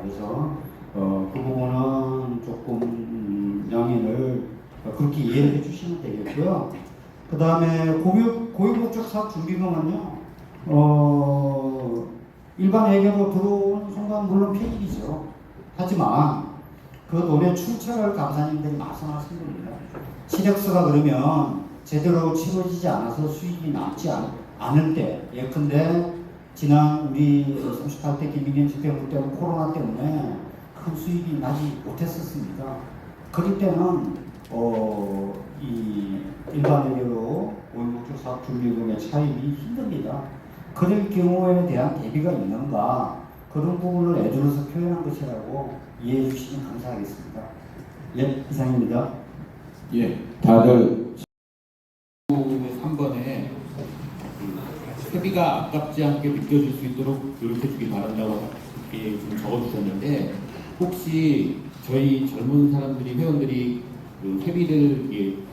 그래서 그 부분은 조금 양해를 그렇게 이해를 해주시면 되겠고요. 그 다음에 고유목적 사업 준비금은요, 일반 회계로 들어오는 순간 물론 편익이죠. 하지만 그 돈의 출처를 감사님들이 말씀하신 겁니다. 시력서가 그러면 제대로 치러지지 않아서 수익이 남지 않을 때, 예컨대 지난 우리 38대 김민경 집행부 때문에 코로나 때문에 큰 수익이 나지 못했었습니다. 그럴 때는 이 일반 회계로 고유목적 사업 준비금의 차입이 힘듭니다. 그럴 경우에 대한 대비가 있는가, 그런 부분을 애들어서 표현한 것이라고 이해해 주시면 감사하겠습니다. 예, 이상입니다. 예, 다들 3번에 회비가 아깝지 않게 느껴질 수 있도록 노력해 주기 바란다고 이렇게 좀 적어주셨는데, 혹시 저희 젊은 사람들이, 회원들이 그 회비를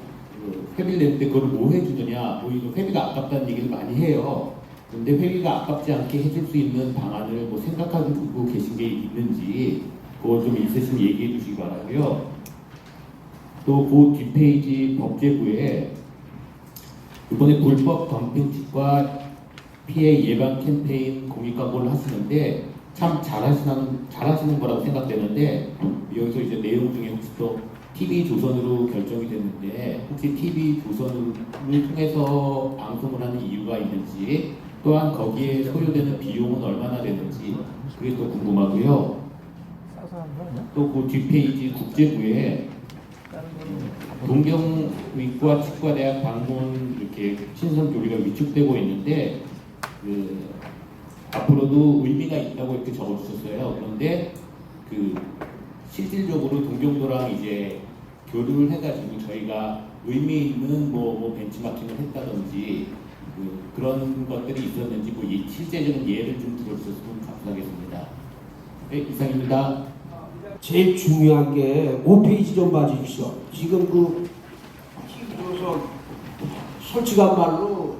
회비를 낼 때 그걸 뭐 해주느냐, 오히려 회비가 아깝다는 얘기를 많이 해요. 근데 회비가 아깝지 않게 해줄 수 있는 방안을 뭐 생각하고 계신 게 있는지 그걸 좀 있으시면 얘기해 주시기 바라고요. 또 그 뒷페이지 법제부에 이번에 불법 덤핑 치과 피해 예방 캠페인 공익 광고를 하시는데 참 잘하시는 거라고 생각되는데 여기서 이제 내용 중에 혹시 또 TV조선으로 결정이 됐는데 혹시 TV조선을 통해서 방송을 하는 이유가 있는지 또한 거기에 소요되는 비용은 얼마나 되는지 그게 또 궁금하고요. 또 그 뒷페이지 국제부에 동경의과 치과대학 방문 이렇게 신선 교리가 위축되고 있는데 앞으로도 의미가 있다고 이렇게 적어주셨어요. 그런데 실질적으로 동경도랑 이제 교류를 해가지고 저희가 의미 있는 뭐 벤치마킹을 했다든지 그런 것들이 있었는지 실제적인 예를 좀 들어주셨으면 감사하겠습니다. 네, 이상입니다. 제일 중요한 게 5페이지 좀 봐주십시오. 지금 TV조선 솔직한 말로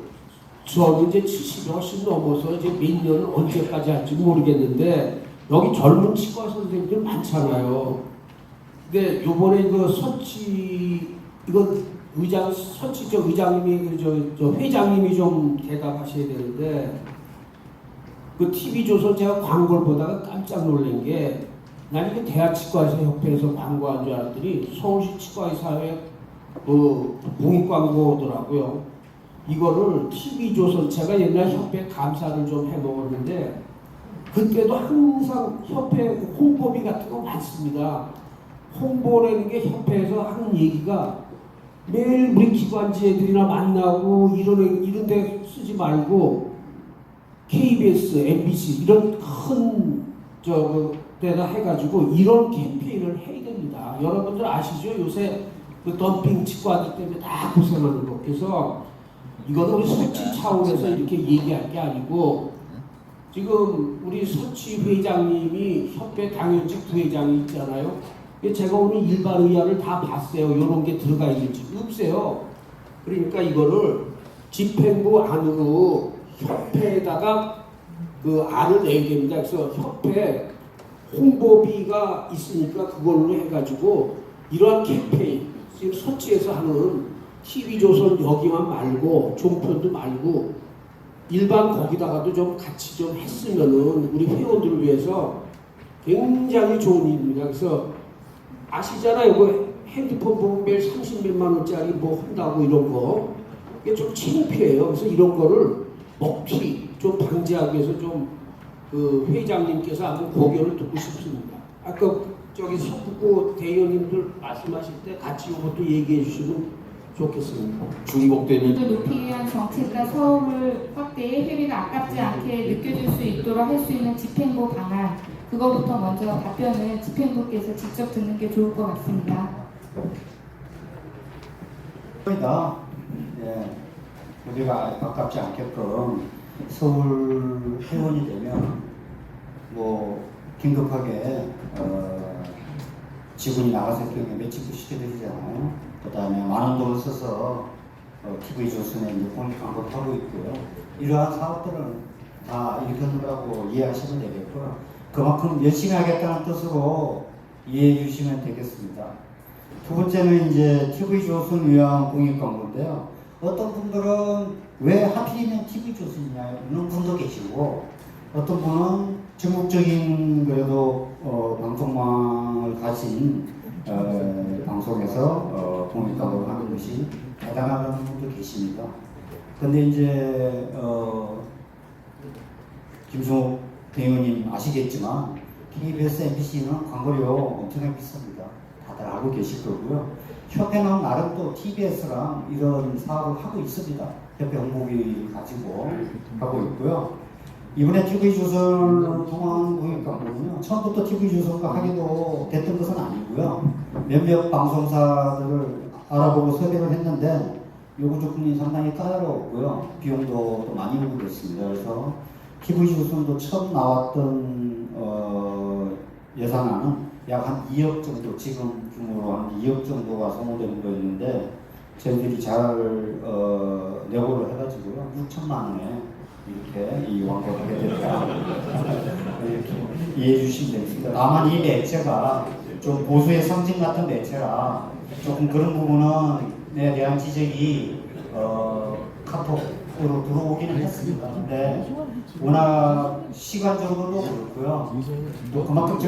저는 이제 70이 훨씬 넘어서 이제 몇 년을 언제까지 할지 모르겠는데 여기 젊은 치과 선생님들 많잖아요. 근데 요번에 이건 의장님이 저 회장님이 좀 대답하셔야 되는데 TV조선 제가 광고를 보다가 깜짝 놀란 게 난 이게 대한치과의사 협회에서 광고한 줄 알았더니 서울시 치과의사회 공익 광고더라고요. 이거를 TV조선 제가 옛날 협회 감사를 좀 해먹었는데 그때도 항상 협회 홍보비 같은 거 많습니다. 홍보라는 게 협회에서 하는 얘기가 매일 우리 기관지애들이나 만나고 이런 데 쓰지 말고 KBS, MBC 이런 큰 데다 해가지고 이런 캠페인을 해야 됩니다. 여러분들 아시죠? 요새 덤핑 치과들 때문에 다 고생하는 거. 그래서 이거는 우리 서치 차원에서 이렇게 얘기할 게 아니고 지금 우리 서치 회장님이 협회 당연직 부회장이 있잖아요. 제가 오늘 일반 의학을 다 봤어요. 이런 게 들어가 있는지 없어요. 그러니까 이거를 집행부 안으로 협회에다가 안을 내야 됩니다. 그래서 협회 홍보비가 있으니까 그걸로 해가지고 이러한 캠페인 지금 서치에서 하는 TV조선 여기만 말고 종편도 말고 일반 거기다가도 좀 같이 좀 했으면은 우리 회원들을 위해서 굉장히 좋은 일입니다. 그래서 아시잖아요. 핸드폰 보면 매일 30몇만 원짜리 한다고 이런 거 이게 좀 창피해요. 그래서 이런 거를 먹튀 좀 방지하기 위해서 좀 회장님께서 한번 고견을 듣고 싶습니다. 아까 서북구 대의원님들 말씀하실 때 같이 이것도 얘기해 주시면 좋겠습니다. 중복되는 높이기 위한 정책과 서울 확대에 회비가 아깝지 않게 느껴질 수 있도록 할 수 있는 집행부 방안 그거부터 먼저 답변을 집행부께서 직접 듣는 게 좋을 것 같습니다. 우리가 아깝지 않게끔 서울 회원이 되면 긴급하게 지분이 나가서 경우에 매칭도 시켜드리잖아요. 그 다음에 많은 돈을 써서 TV조선에 공익 광고를 하고 있고요. 이러한 사업들은 다 일으키는 거라고 이해하시면 되겠고요. 그만큼 열심히 하겠다는 뜻으로 이해해 주시면 되겠습니다. 두 번째는 이제 TV조선 위한 공익 광고인데요. 어떤 분들은 왜 하필이면 TV조선이냐 이런 분도 계시고 어떤 분은 전국적인 그래도 방송망을 가진 방송에서 공익 광고를 하는 것이 대단하다는 분도 계십니다. 근데 이제 김성욱 대의원님 아시겠지만 KBS, MBC는 광고료 엄청나게 비쌉니다. 다들 알고 계실 거고요. 협회는 나름 또 TBS랑 이런 사업을 하고 있습니다. 협회 홍보비 가지고 하고 있고요. 이번에 TV조선을 통한 공익 광고는요. 처음부터 TV조선과 하기도 됐던 것은 아니고요. 몇몇 방송사들을 알아보고 섭외를 했는데 요구 조건이 상당히 까다로웠고요. 비용도 또 많이 요구됐습니다. 그래서 TV조선도 처음 나왔던 예산안은 약 한 2억 정도, 지금 규모로 한 2억 정도가 소모되는 거였는데 저희들이 잘 내고를 해가지고요. 6천만 원에 이렇게 이 광고를 하게 됐다. 이렇게 이해해 주시면 되겠습니다. 다만 이 매체가 좀 보수의 상징 같은 매체라 조금 그런 부분에 대한 지적이 카톡 들어오기는 했습니다. 근데 워낙 시간적으로도 그렇고요. 또 그만큼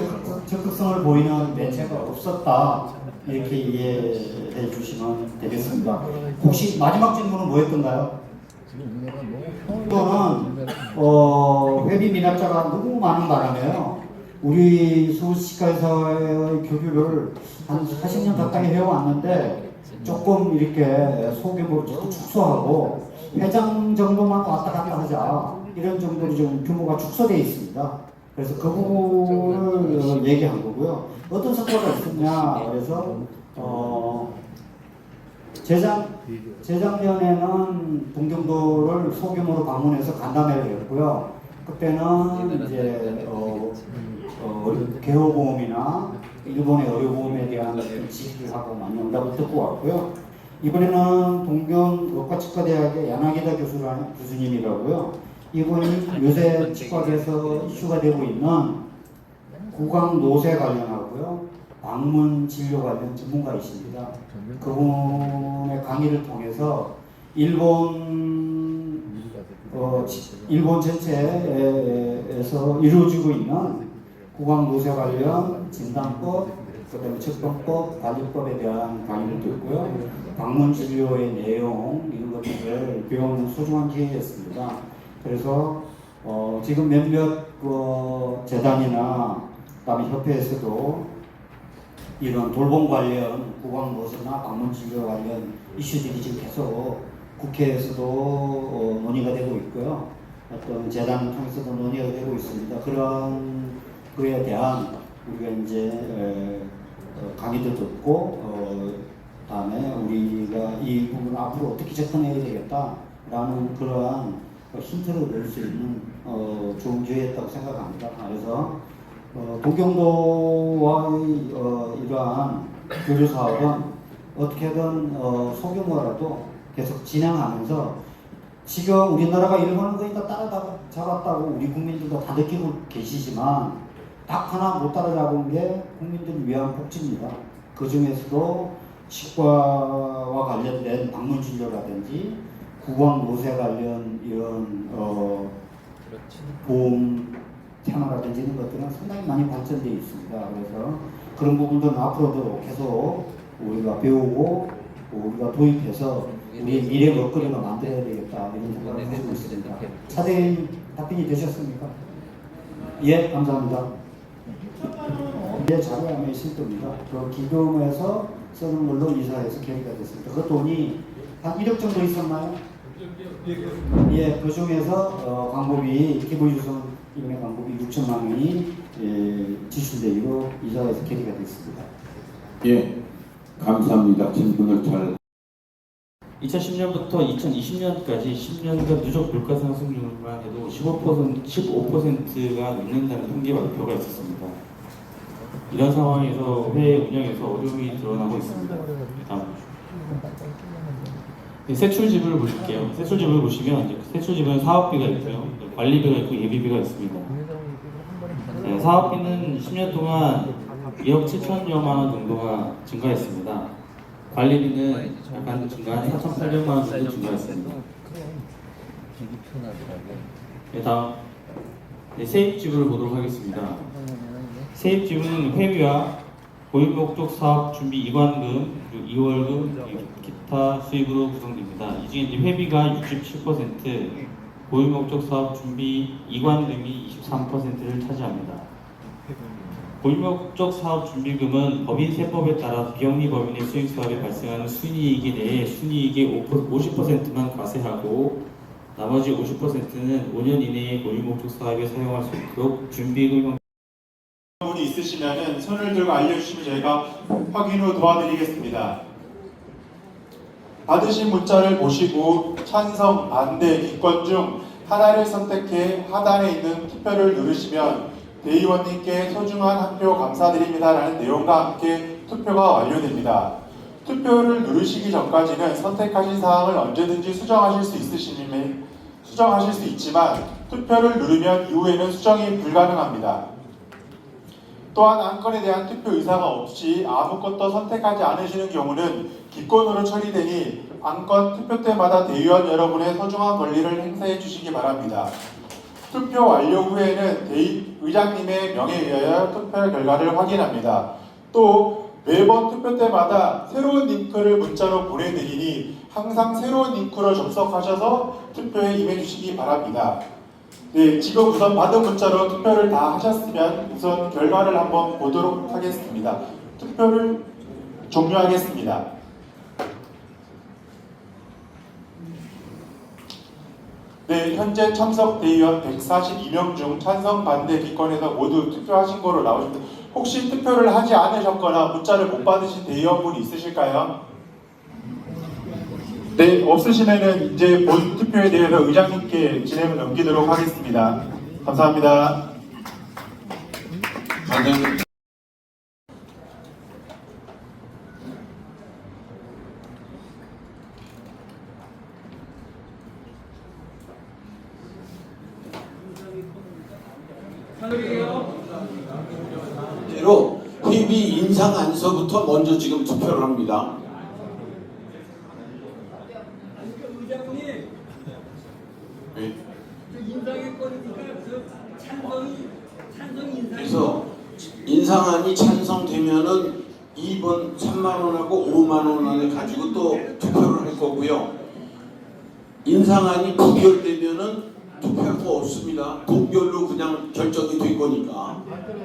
적극성을 보이는 매체가 없었다. 이렇게 이해해 주시면 되겠습니다. 혹시 마지막 질문은 뭐였던가요? 이거는 회비 미납자가 너무 많은 바람에요. 우리 서울시가에서의 교류를 한 40년 가까이 해왔는데 조금 이렇게 소규모로 축소하고 회장 정도만 왔다 갔다 하자 이런 정도로 좀 규모가 축소되어 있습니다. 그래서 그 부분을 얘기한 거고요. 어떤 성과가 있었냐 그래서 재작년에는 동경도를 소규모로 방문해서 간담회를 했고요. 그때는 이제 개호보험이나 일본의 의료보험에 대한 지식을 하고 많이 연락을 듣고 왔고요. 이번에는 동경 의과치과대학의 야나기다 교수님이라고요. 이분이 요새 치과에서 이슈가 되고 있는 구강 노쇠 관련하고요. 방문 진료 관련 전문가이십니다. 그분의 강의를 통해서 일본 전체에서 이루어지고 있는 구강 노쇠 관련 진단법, 그다음에 측정법, 관리법에 대한 강의를 듣고요. 방문 진료의 내용 이런 것들을 배우는 소중한 기회였습니다. 그래서 지금 몇몇 재단이나 그다음에 협회에서도 이런 돌봄 관련 구강 노쇠나 방문 진료 관련 이슈들이 지금 계속 국회에서도 논의가 되고 있고요. 어떤 재단을 통해서도 논의가 되고 있습니다. 그런 그에 대한 우리가 이제 강의도 듣고 다음에 우리가 이 부분 앞으로 어떻게 접근해야 되겠다라는 그러한 힌트를 낼 수 있는 좋은 기회였다고 생각합니다. 그래서 동경도와의 이러한 교류 사업은 어떻게든 소규모라도 계속 진행하면서 지금 우리나라가 일본을 거의 다 따라잡았다고 우리 국민들도 다 느끼고 계시지만 딱 하나 못 따라잡은 게 국민들을 위한 복지입니다. 그 중에서도 치과와 관련된 방문 진료라든지 구강 노쇠 관련 이런 보험 테마라든지 이런 것들은 상당히 많이 발전되어 있습니다. 그래서 그런 부분들은 앞으로도 계속 우리가 배우고 우리가 도입해서 우리의 미래 먹거리가 만들어야 되겠다 이런 생각을 하고 있습니다. 차대인 답변이 되셨습니까? 예, 감사합니다. 예, 자료에 아마 있을 겁니다. 그 기금에서 쓰는 걸로 이사해서 결의가 됐습니다. 그 돈이 한 1억 정도 있었나요? 예, 그 중에서 광고비 기부유선 임의 광고비 6천만 원이 지출되기로 이사해서 결의가 됐습니다. 예, 감사합니다. 질문을 잘. 2010년부터 2020년까지 10년간 누적 물가 상승률만 해도 15%가 넘는다는 통계 발표가 있었습니다. 이런 상황에서 회의 운영에서 어려움이 드러나고 있습니다. 다음. 세출지불을 보실게요. 세출지불을 보시면 이제 세출지불은 사업비가 있고요, 관리비가 있고 예비비가 있습니다. 네, 사업비는 10년 동안 2억 7천여만 원 정도가 증가했습니다. 관리비는 약간 증가한 4,800만 원 정도 증가했습니다. 네, 다음. 네, 세입지불을 보도록 하겠습니다. 세입지불은 회비와 고유목적 사업 준비 이관금, 그리고 이월금, 기타 수입으로 구성됩니다. 이 중에 이제 회비가 67%, 고유목적 사업 준비 이관금이 23%를 차지합니다. 고유목적 사업 준비금은 법인 세법에 따라 비영리 법인의 수익 사업에 발생하는 순이익에 대해 순이익의 50%만 과세하고 나머지 50%는 5년 이내에 고유목적 사업에 사용할 수 있도록 준비금 분이 있으시면은 손을 들고 알려주시면 저희가 확인 후 도와드리겠습니다. 받으신 문자를 보시고 찬성, 반대, 기권 중 하나를 선택해 하단에 있는 투표를 누르시면 대의원님께 소중한 한 표 감사드립니다라는 내용과 함께 투표가 완료됩니다. 투표를 누르시기 전까지는 선택하신 사항을 언제든지 수정하실 수 있지만 투표를 누르면 이후에는 수정이 불가능합니다. 또한 안건에 대한 투표 의사가 없이 아무것도 선택하지 않으시는 경우는 기권으로 처리되니 안건 투표 때마다 대의원 여러분의 소중한 권리를 행사해 주시기 바랍니다. 투표 완료 후에는 의장님의 명에 의하여 투표 결과를 확인합니다. 또 매번 투표 때마다 새로운 링크를 문자로 보내드리니 항상 새로운 링크로 접속하셔서 투표에 임해주시기 바랍니다. 네, 지금 우선 받은 문자로 투표를 다 하셨으면 우선 결과를 한번 보도록 하겠습니다. 투표를 종료하겠습니다. 네, 현재 참석 대의원 142명 중 찬성 반대 기권에서 모두 투표하신 거로 나오십니다. 혹시 투표를 하지 않으셨거나 문자를 못 받으신 대의원분이 있으실까요? 네, 없으시면은 이제 본 투표에 대해서 의장님께 진행을 넘기도록 하겠습니다. 감사합니다. 대로 회비 인상 안서부터 먼저 지금 투표를 합니다. 네. 그래서 인상안이 찬성되면은 2번 3만 원하고 5만 원 안에 가지고 또 투표를 할 거고요. 인상안이 부결되면은 투표가 없습니다. 동결로 그냥 결정이 된 거니까.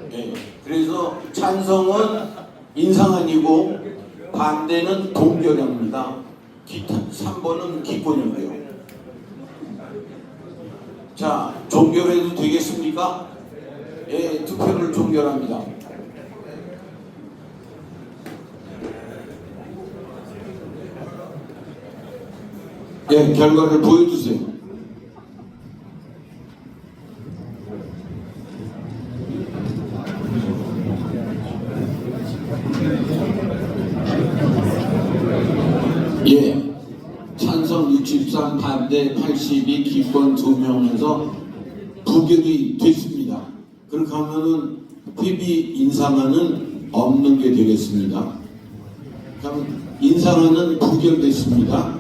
네. 그래서 찬성은 인상안이고 반대는 동결입니다. 3번은 기권이고요. 자, 종결해도 되겠습니까? 예, 투표를 종결합니다. 예, 결과를 보여주세요. 예, 찬성 63, 반대 82, 기권 2명에서 부결이 됐습니다. 그렇게 하면은 회비 인상안은 없는 게 되겠습니다. 그럼 인상안은 부결됐습니다.